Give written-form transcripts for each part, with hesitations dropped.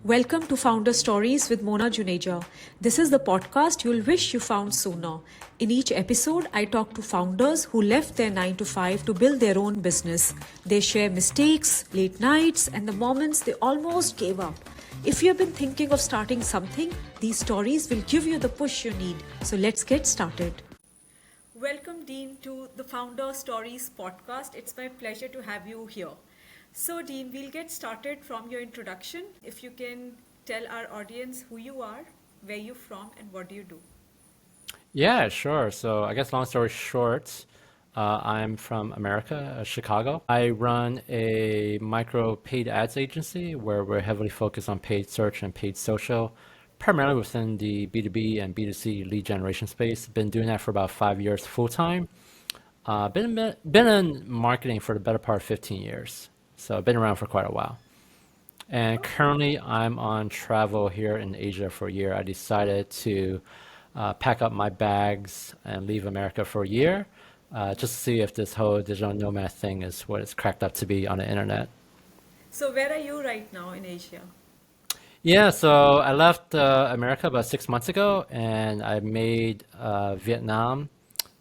Welcome to Founder Stories with Mona Juneja. This is the podcast you'll wish you found sooner. In each episode, I talk to founders who left their 9 to 5 to build their own business. They share mistakes, late nights, and the moments they almost gave up. If you have been thinking of starting something, these stories will give you the push you need. So let's get started. Welcome, Dean, to the Founder Stories podcast. It's my pleasure to have you here. So, Dean, we'll get started from your introduction. If you can tell our audience who you are, where you're from, and what do you do? Yeah, sure. So I guess long story short, I'm from America, Chicago. I run a micro paid ads agency where we're heavily focused on paid search and paid social, primarily within the B2B and B2C lead generation space. Been doing that for about 5 years full time. Been in marketing for the better part of 15 years. So I've been around for quite a while. And currently, I'm on travel here in Asia for a year. I decided to pack up my bags and leave America for a year, just to see if this whole digital nomad thing is what it's cracked up to be on the internet. So, where are you right now in Asia? Yeah, so I left America about 6 months ago, and I made Vietnam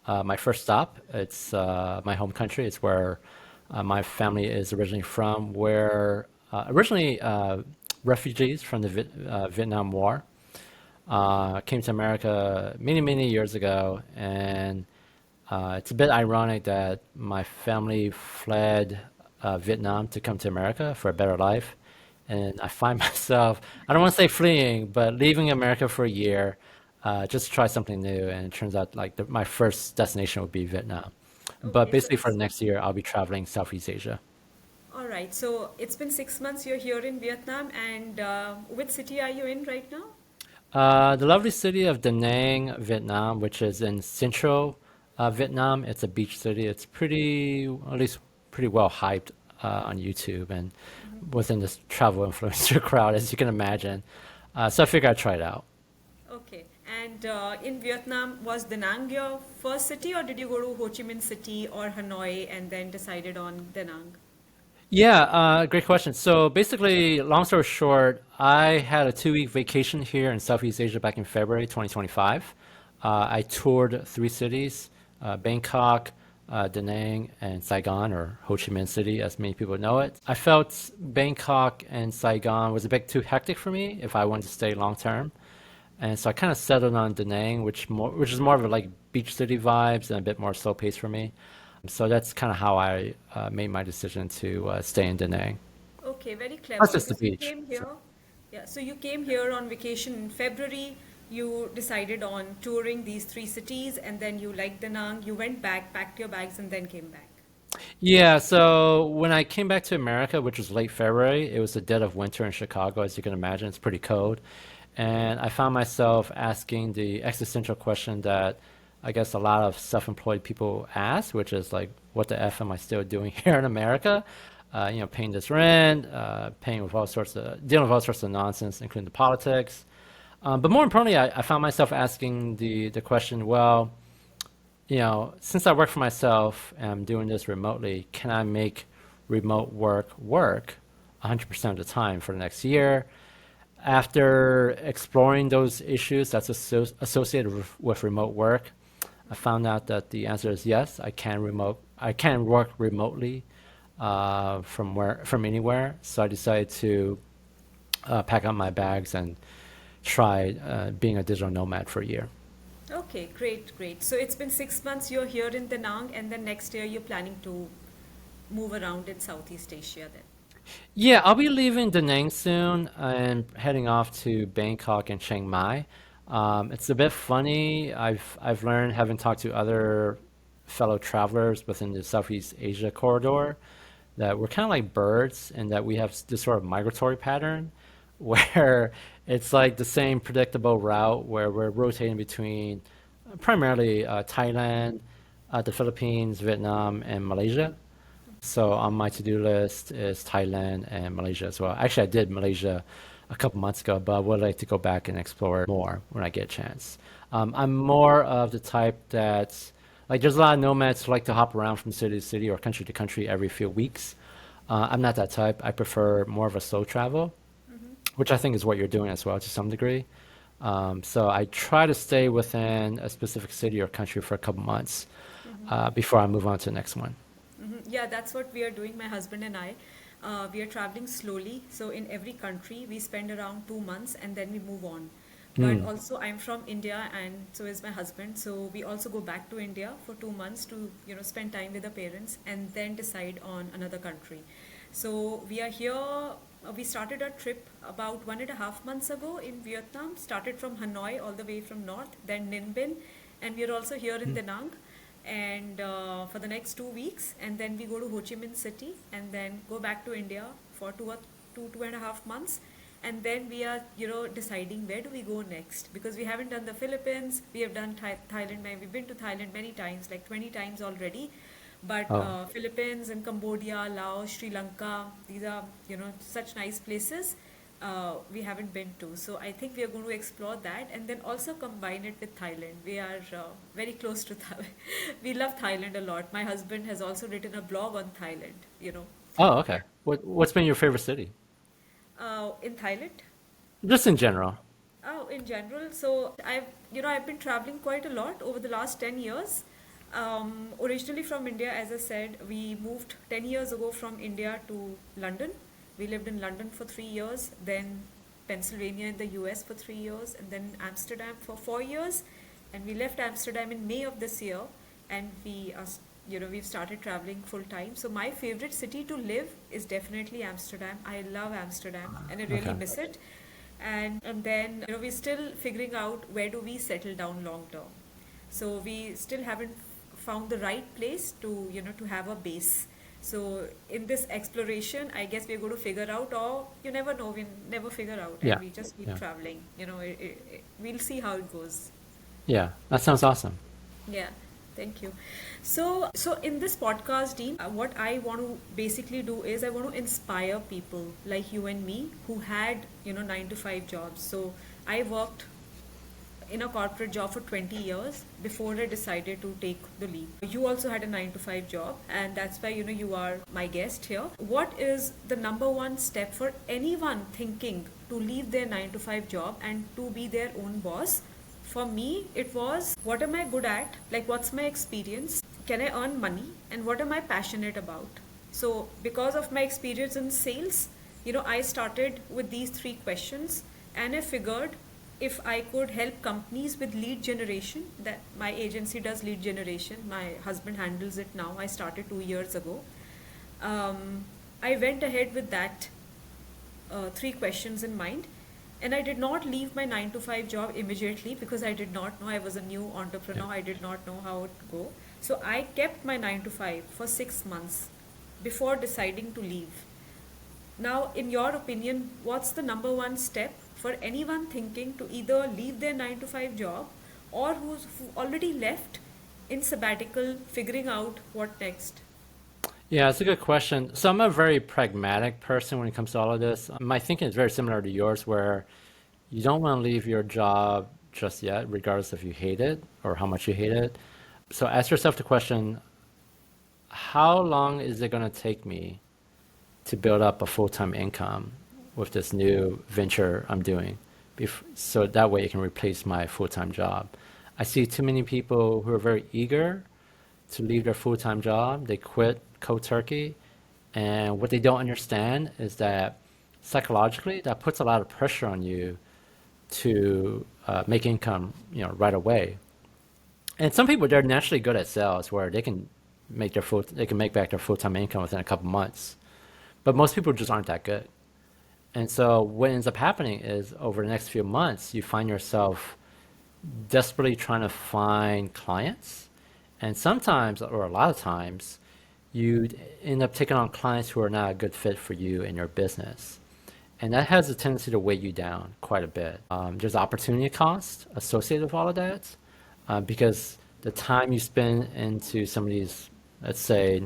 my first stop. It's my home country. It's where my family is originally from, where originally refugees from the Vietnam War came to America many, many years ago. And it's a bit ironic that my family fled Vietnam to come to America for a better life. And I find myself, I don't want to say fleeing, but leaving America for a year just to try something new. And it turns out like my first destination would be Vietnam. But Okay, so basically for the next year, I'll be traveling Southeast Asia. all right. So, it's been 6 months you're here in Vietnam, and which city are you in right now? The lovely city of Da Nang, Vietnam, which is in central Vietnam. It's a beach city. It's pretty, at least pretty well hyped on YouTube and within this travel influencer crowd, as you can imagine. So I figured I'd try it out. Okay. And in Vietnam, was Da Nang your first city, or did you go to Ho Chi Minh City or Hanoi and then decided on Da Nang? Yeah, great question. So basically, long story short, I had a 2 week vacation here in Southeast Asia back in February 2025. I toured three cities, Bangkok, Da Nang, and Saigon, or Ho Chi Minh City, as many people know it. I felt Bangkok and Saigon was a bit too hectic for me if I wanted to stay long term. And so I kind of settled on Da Nang, which is more of a like beach city vibes and a bit more slow pace for me. So that's kind of how I made my decision to stay in Da Nang. Okay, very Plus clever. just the Because you beach. came So. here, yeah, so you came here on vacation in February. You decided on touring these three cities, and then you liked Da Nang. You went back, packed your bags, and then came back. Yeah, so when I came back to America, which was late February, it was the dead of winter in Chicago, as you can imagine. It's pretty cold. And I found myself asking the existential question that I guess a lot of self-employed people ask, which is like, what the F am I still doing here in America? Paying this rent, paying with dealing with all sorts of nonsense, including the politics. But more importantly, I found myself asking the question, well, since I work for myself and I'm doing this remotely, can I make remote work 100% of the time for the next year? After exploring those issues that's associated with remote work, I found out that the answer is yes. I can work remotely from anywhere. So I decided to pack up my bags and try being a digital nomad for a year. Okay, great, great. So it's been 6 months you're here in Da Nang, and then next year you're planning to move around in Southeast Asia then. Yeah, I'll be leaving Da Nang soon and heading off to Bangkok and Chiang Mai. It's a bit funny. I've learned, having talked to other fellow travelers within the Southeast Asia corridor, that we're kind of like birds and that we have this sort of migratory pattern where it's like the same predictable route where we're rotating between primarily Thailand, the Philippines, Vietnam, and Malaysia. So on my to-do list is Thailand and Malaysia as well. Actually, I did Malaysia a couple months ago, but I would like to go back and explore it more when I get a chance. I'm more of the type that, like, there's a lot of nomads who like to hop around from city to city or country to country every few weeks. I'm not that type. I prefer more of a slow travel. which I think is what you're doing as well to some degree. So I try to stay within a specific city or country for a couple months before I move on to the next one. Yeah, that's what we are doing, my husband and I. We are traveling slowly. So in every country, we spend around 2 months and then we move on. But Mm. also, I'm from India, and so is my husband. So we also go back to India for 2 months to, spend time with the parents and then decide on another country. So we are here. We started our trip about 1.5 months ago in Vietnam. Started from Hanoi all the way from north, then Ninh Binh, and we are also here in Mm. Da Nang and for the next 2 weeks, and then we go to Ho Chi Minh City, and then go back to India for 2.5 months, and then we are deciding where do we go next, because we haven't done the Philippines. We have done Thailand. We've been to Thailand many times, like 20 times already, but Oh, Philippines and Cambodia, Laos, Sri Lanka, these are such nice places we haven't been to. So I think we are going to explore that and then also combine it with Thailand. We are very close to Thailand. We love Thailand a lot. My husband has also written a blog on Thailand. oh, okay. What's been your favorite city? In Thailand. Just in general. Oh, in general, so I've been traveling quite a lot over the last 10 years. Originally from India, as I said, we moved 10 years ago from India to London. We lived in London for 3 years, then Pennsylvania in the US for 3 years, and then Amsterdam for 4 years. And we left Amsterdam in May of this year, and we've started traveling full time. So my favorite city to live is definitely Amsterdam. I love Amsterdam, and I really Okay. miss it. And then we're still figuring out where do we settle down long term. So we still haven't found the right place to to have a base. So in this exploration, I guess we're going to figure out, or you never know, we never figure out, and Yeah. we just keep Yeah. traveling. We'll see how it goes. Yeah. That sounds awesome. Yeah, thank you. So in this podcast, Dean, what I want to basically do is I want to inspire people like you and me who had, 9 to 5 jobs. So I worked in a corporate job for 20 years before I decided to take the leap. You also had a 9 to 5 job, and that's why, you are my guest here. What is the number one step for anyone thinking to leave their 9 to 5 job and to be their own boss? For me, it was what am I good at? Like, what's my experience? Can I earn money? And what am I passionate about? So, because of my experience in sales, I started with these three questions, and I figured if I could help companies with lead generation, that my agency does lead generation. My husband handles it now. I started 2 years ago. Um, I went ahead with that three questions in mind. And I did not leave my 9 to 5 job immediately because I did not know. I was a new Yeah. entrepreneur. I did not know how it would go. So I kept my 9 to 5 for 6 months before deciding to leave. Now, in your opinion, what's the number one step for anyone thinking to either leave their 9 to 5 job or who already left in sabbatical, figuring out what next? Yeah, it's a good question. So I'm a very pragmatic person when it comes to all of this. My thinking is very similar to yours, where you don't want to leave your job just yet, regardless if you hate it or how much you hate it. So ask yourself the question, how long is it going to take me to build up a full-time income with this new venture I'm doing, so that way it can replace my full-time job. I see too many people who are very eager to leave their full-time job. They quit cold turkey, and what they don't understand is that psychologically that puts a lot of pressure on you to make income, right away. And some people, they're naturally good at sales, where they can make back their full-time income within a couple months. But most people just aren't that good. And so what ends up happening is over the next few months, you find yourself desperately trying to find clients. And sometimes, or a lot of times, you end up taking on clients who are not a good fit for you and your business. And that has a tendency to weigh you down quite a bit. There's opportunity cost associated with all of that, because the time you spend into some of these, let's say,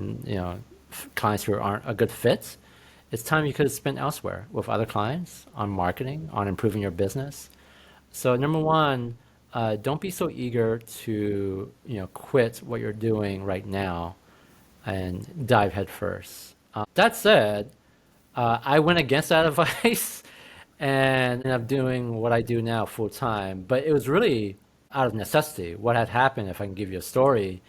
clients who aren't a good fit, it's time you could have spent elsewhere with other clients on marketing, on improving your business. So number one, don't be so eager to quit what you're doing right now and dive headfirst. That said, I went against that advice. and ended up doing what I do now full time. But it was really out of necessity. What had happened, if I can give you a story,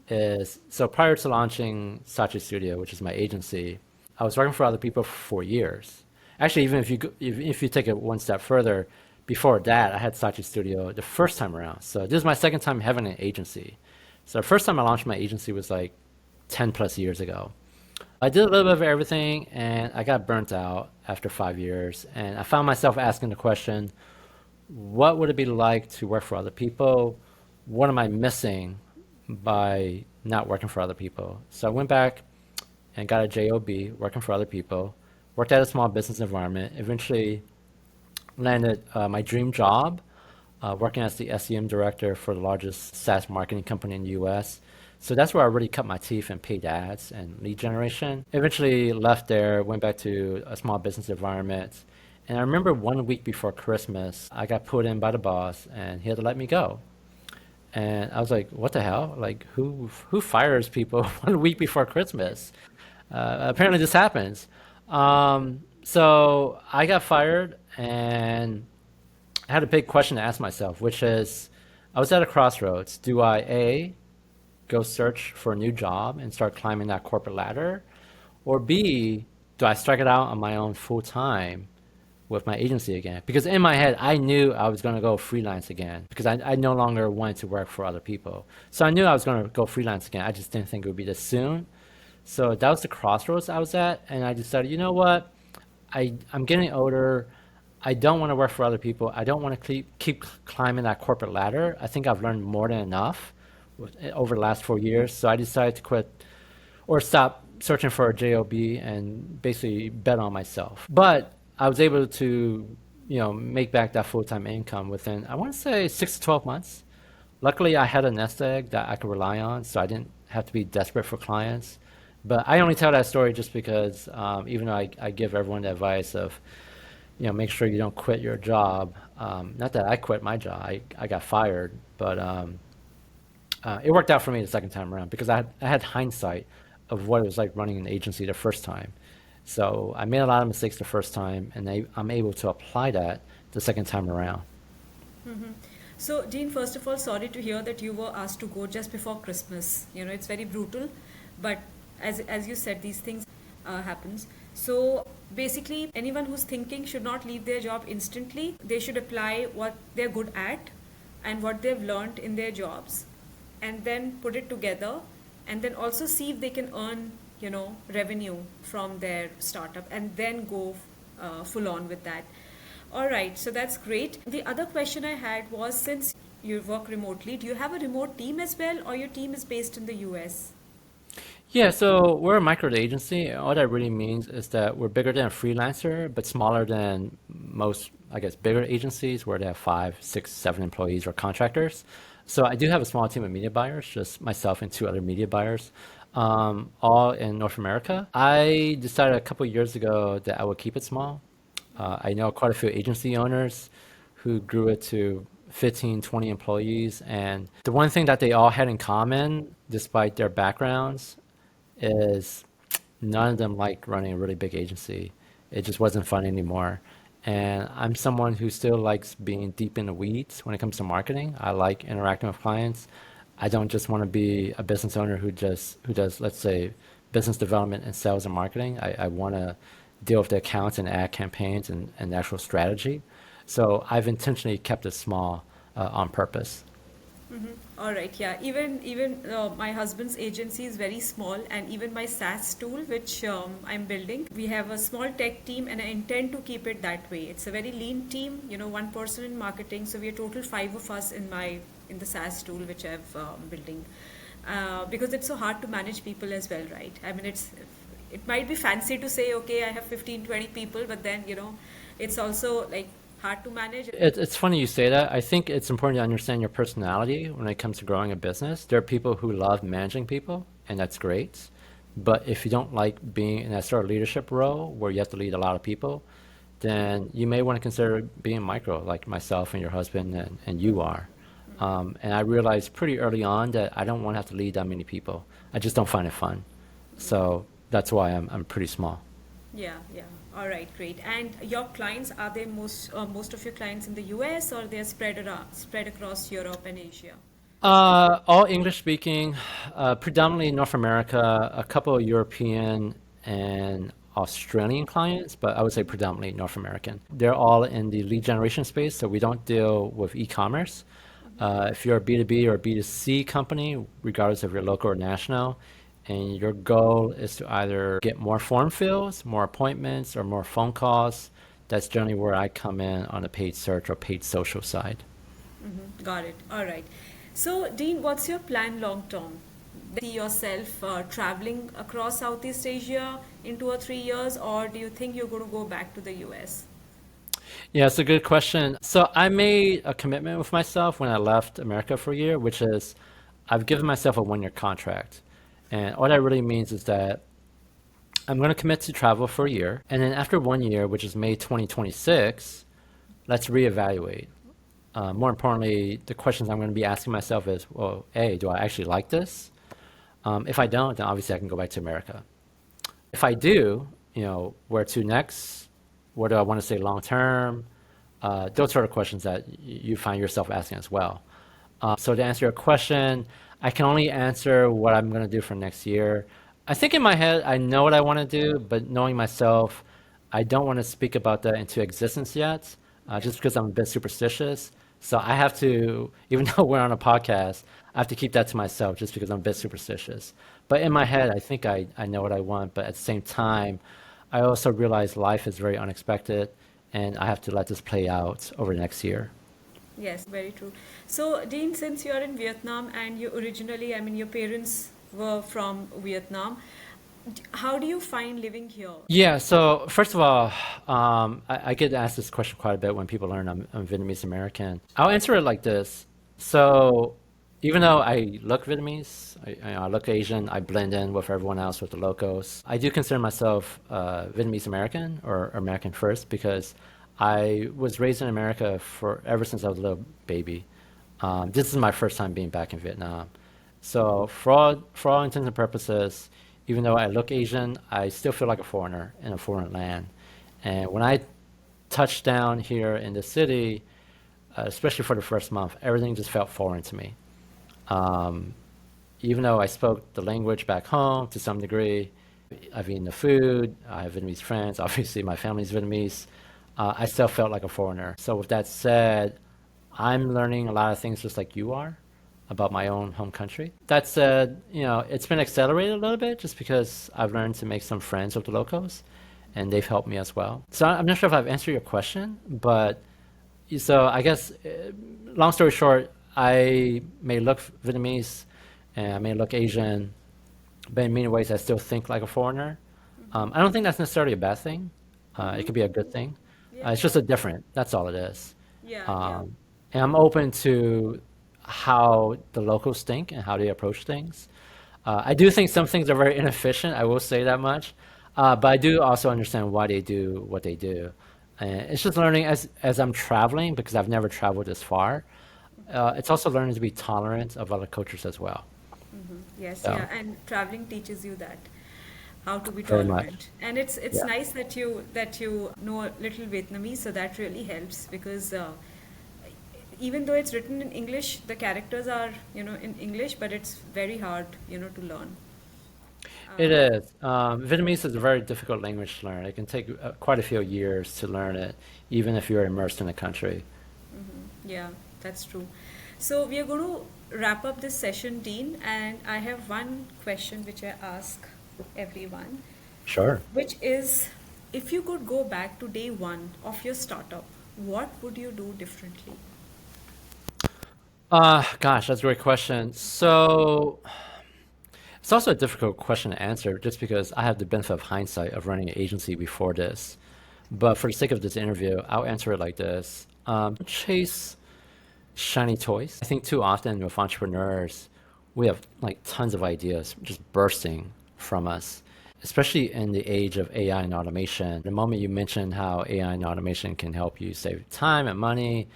is so prior to launching Sachi Studio, which is my agency, I was working for other people for 4 years. Actually, even if you take it one step further, before that, I had Sachi Studio the first time around. So this is my second time having an agency. So the first time I launched my agency was like 10 plus years ago. I did a little bit of everything and I got burnt out after 5 years. And I found myself asking the question, what would it be like to work for other people? What am I missing by not working for other people? So I went back and got a job working for other people, worked at a small business environment, eventually landed my dream job working as the SEM director for the largest SaaS marketing company in the US. So that's where I really cut my teeth in paid ads and lead generation. Eventually left there, went back to a small business environment. And I remember 1 week before Christmas, I got pulled in by the boss and he had to let me go. And I was like, what the hell? Like, who fires people 1 week before Christmas? Apparently this happens. So I got fired and I had a big question to ask myself, which is, I was at a crossroads. Do I A, go search for a new job and start climbing that corporate ladder? Or B, do I strike it out on my own full time with my agency again? Because in my head, I knew I was going to go freelance again because I no longer wanted to work for other people. So I knew I was going to go freelance again. I just didn't think it would be this soon. So that was the crossroads I was at. And I decided, you know what? I'm getting older. I don't want to work for other people. I don't want to keep climbing that corporate ladder. I think I've learned more than enough over the last 4 years. So I decided to quit or stop searching for a job and basically bet on myself. But I was able to, make back that full-time income within, I want to say 6 to 12 months. Luckily, I had a nest egg that I could rely on, so I didn't have to be desperate for clients. But I only tell that story just because even though I give everyone the advice of, make sure you don't quit your job. Not that I quit my job, I got fired, but it worked out for me the second time around because I had hindsight of what it was like running an agency the first time. So I made a lot of mistakes the first time, and I'm able to apply that the second time around. So, Dean, first of all, sorry to hear that you were asked to go just before Christmas. It's very brutal, but as you said, these things happens. So basically, anyone who's thinking should not leave their job instantly. They should apply what they're good at and what they've learned in their jobs, and then put it together, and then also see if they can earn, revenue from their startup, and then go full on with that. All right, so that's great. The other question I had was, since you work remotely, do you have a remote team as well, or your team is based in the US? Yeah, so we're a micro agency. All that really means is that we're bigger than a freelancer, but smaller than most, I guess, bigger agencies where they have 5, 6, 7 employees or contractors. So I do have a small team of media buyers, just myself and 2 other media buyers, all in North America. I decided a couple of years ago that I would keep it small. I know quite a few agency owners who grew it to 15, 20 employees. And the one thing that they all had in common, despite their backgrounds, is none of them liked running a really big agency. It just wasn't fun anymore. And I'm someone who still likes being deep in the weeds when it comes to marketing. I like interacting with clients. I don't just want to be a business owner who does, let's say, business development and sales and marketing. I want to deal with the accounts and ad campaigns and actual strategy. So I've intentionally kept it small on purpose. All right, yeah. Even my husband's agency is very small, and even my SaaS tool, which I'm building, we have a small tech team, and I intend to keep it that way. It's a very lean team, one person in marketing, so we are total 5 of us in the SaaS tool which I've building, because it's so hard to manage people as well, right? I mean, it might be fancy to say, okay, I have 15, 20 people, but then it's also like hard to manage. It's funny you say that. I think it's important to understand your personality when it comes to growing a business. There are people who love managing people, and that's great. But if you don't like being in that sort of leadership role where you have to lead a lot of people, then you may want to consider being micro, like myself and your husband and you are. And I realized pretty early on that I don't want to have to lead that many people. I just don't find it fun. So that's why I'm pretty small. Yeah, yeah. All right, great. And your clients, are they most of your clients in the US, or they're spread across Europe and Asia? All English speaking, predominantly North America, a couple of European and Australian clients, but I would say predominantly North American. They're all in the lead generation space, so we don't deal with e-commerce. If you're a B2B or a B2C company, regardless if you're local or national, and your goal is to either get more form fills, more appointments, or more phone calls, that's generally where I come in on the paid search or paid social side. Got it. All right. So, Dean, what's your plan long term? See yourself traveling across Southeast Asia in 2 or 3 years, or do you think you're going to go back to the US? Yeah, it's a good question. So I made a commitment with myself when I left America for a year, which is I've given myself a 1 year contract. And what that really means is that I'm going to commit to travel for a year. And then after 1 year, which is May 2026, let's reevaluate. More importantly, the questions I'm going to be asking myself is, well, A, do I actually like this? If I don't, then obviously I can go back to America. If I do, where to next? What do I want to say long term? Those sort of questions that you find yourself asking as well. So to answer your question, I can only answer what I'm going to do for next year. I think in my head, I know what I want to do, but knowing myself, I don't want to speak about that into existence yet, just because I'm a bit superstitious. So I have to, even though we're on a podcast, I have to keep that to myself just because I'm a bit superstitious. But in my head, I think I know what I want, but at the same time, I also realize life is very unexpected and I have to let this play out over the next year. Yes, very true. So, Dean, since you are in Vietnam and you originally, I mean, your parents were from Vietnam, how do you find living here? Yeah, so first of all, I get asked this question quite a bit when people learn I'm Vietnamese American. I'll answer it like this. So even though I look Vietnamese, I look Asian, I blend in with everyone else, with the locals, I do consider myself Vietnamese American or American first because I was raised in America for ever since I was a little baby. This is my first time being back in Vietnam. So for all intents and purposes, even though I look Asian, I still feel like a foreigner in a foreign land. And when I touched down here in the city, especially for the first month, everything just felt foreign to me. Um, Even though I spoke the language back home to some degree, I've eaten the food, I have Vietnamese friends, obviously my family's Vietnamese, I still felt like a foreigner. So with that said, I'm learning a lot of things just like you are about my own home country. That said, it's been accelerated a little bit just because I've learned to make some friends with the locals and they've helped me as well. So I'm not sure if I've answered your question, but so I guess, long story short, I may look Vietnamese and I may look Asian, but in many ways I still think like a foreigner. I don't think that's necessarily a bad thing. It could be a good thing. Yeah, It's just a different, that's all it is. yeah, yeah. And I'm open to how the locals think and how they approach things. I do think some things are very inefficient, I will say that much. But I do also understand why they do what they do. And it's just learning as I'm traveling, because I've never traveled this far. It's also learning to be tolerant of other cultures as well. Yes, So, yeah, and traveling teaches you that how to be very much. tolerant. And it's Yeah. nice that you know a little Vietnamese, so that really helps because even though it's written in English, the characters are in English, but it's very hard to learn. It Uh, is. Vietnamese is a very difficult language to learn. It can take quite a few years to learn it, even if you're immersed in the country. yeah, that's true. So we are going to wrap up this session, Dean, and I have one question which I ask everyone, Sure. which is if you could go back to day one of your startup, what would you do differently? Gosh, that's a great question. So it's also a difficult question to answer just because I have the benefit of hindsight of running an agency before this. But for the sake of this interview, I'll answer it like this. Chase shiny toys. I think too often with entrepreneurs, we have like tons of ideas just bursting from us, especially in the age of AI and automation. The moment you mention how AI and automation can help you save time and money,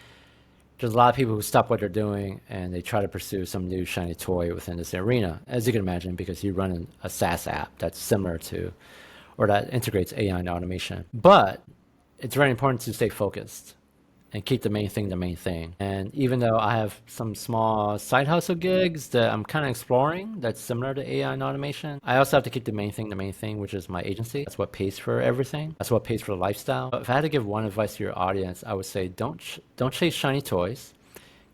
there's a lot of people who stop what they're doing and they try to pursue some new shiny toy within this arena, as you can imagine, because you run a SaaS app that's similar to or that integrates AI and automation. But it's very important to stay focused and keep the main thing the main thing. And even though I have some small side hustle gigs that I'm kind of exploring that's similar to AI and automation, I also have to keep the main thing, which is my agency. That's what pays for everything. That's what pays for the lifestyle. But if I had to give one advice to your audience, I would say don't chase shiny toys.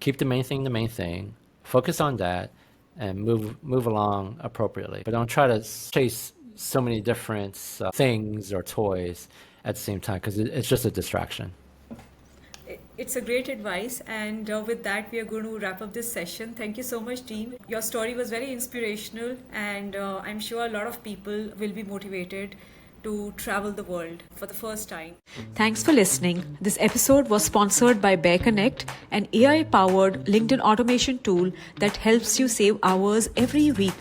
Keep the main thing. Focus on that and move along appropriately. But don't try to chase so many different things or toys at the same time, because it's just a distraction. It's a great advice, and with that, we are going to wrap up this session. Thank you so much, team. Your story was very inspirational, and I'm sure a lot of people will be motivated to travel the world for the first time. Thanks for listening. This episode was sponsored by Bear Connect, an AI-powered LinkedIn automation tool that helps you save hours every week.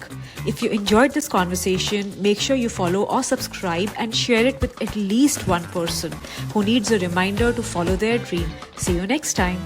If you enjoyed this conversation, make sure you follow or subscribe and share it with at least one person who needs a reminder to follow their dream. See you next time.